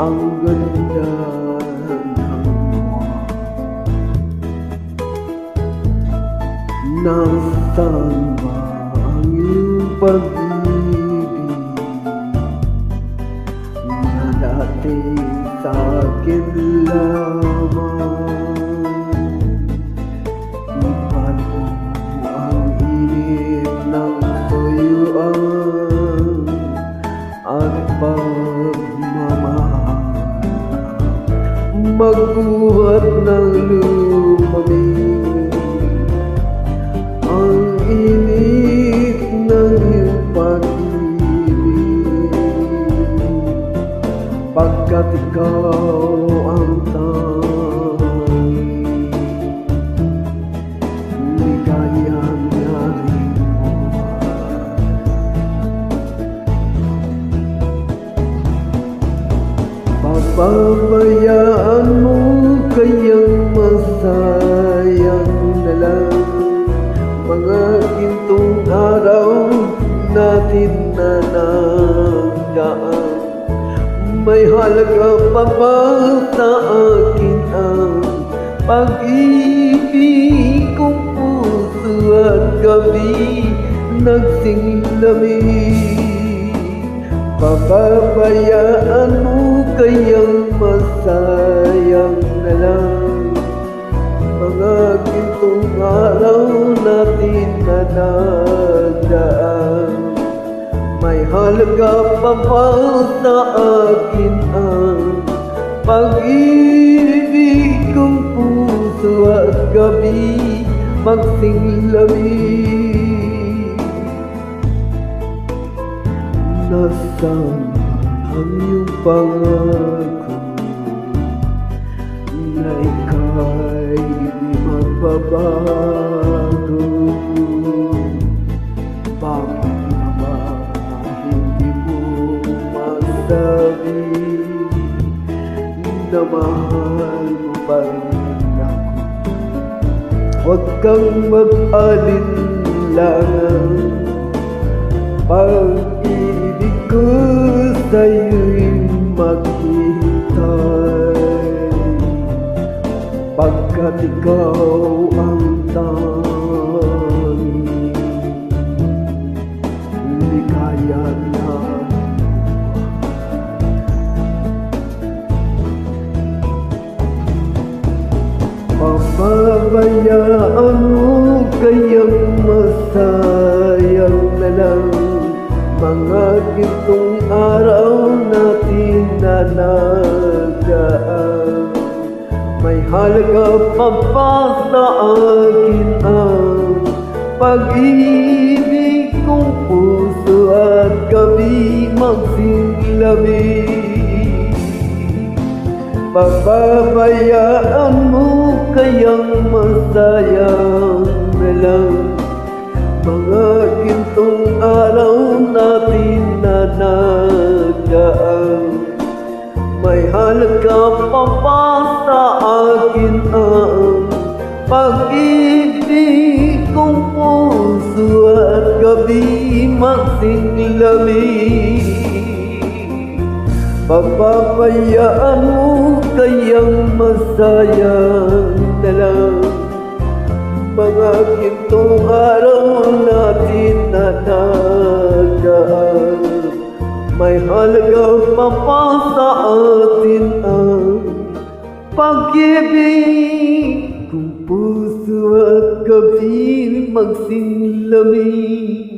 ang ganda ng nasaan ba ang iyong pag-ibig na dati sa akin lamang? Ibalik mo ang init ng tuyuan at pagmamahal, magbuhat ng lumamig ang init ng iyong pag-ibig, pagkat ikaw ang tanging ligayang yaring papabayaan mo kayang masayang na lang mga gintong araw natin na nagdaan. May halaga pa ba sa akin ang pag-ibig kong puso at gabi nagsinglamig? Papabayaan mo kayang masayang na lang mga gintong araw natin na nagdaan. May halaga pa ba sa akin ang pag-ibig kong puso at gabi magsinglamig? Nasaan ang iyong pangako na ika'y di magbabago? Bakit na ba hindi mo masabi na mahal mo pa rin ako? Huwag kang mag-alinlangan, pag-ibig ko sa'yo'y maghihintay, pagkat ikaw ang tanging ligaya na. Papabayaan mo kayang masayang na lang mga gintong araw natin na nagdaan. May halaga pa ba sa akin ang pag-ibig kong puso at gabi magsinglamig? Papabayaan mo kayang masayang na lang mga gintong araw natin na nagdaan. May halaga pa ba sa akin ang pag-ibig kong puso at gabi magsinglamig? Papabayaan mo kayang masayang na lang mga gintong araw natin na nagdaan. May halaga pa ba sa atin ang pag-ibig kung puso at gabi magsinglamig?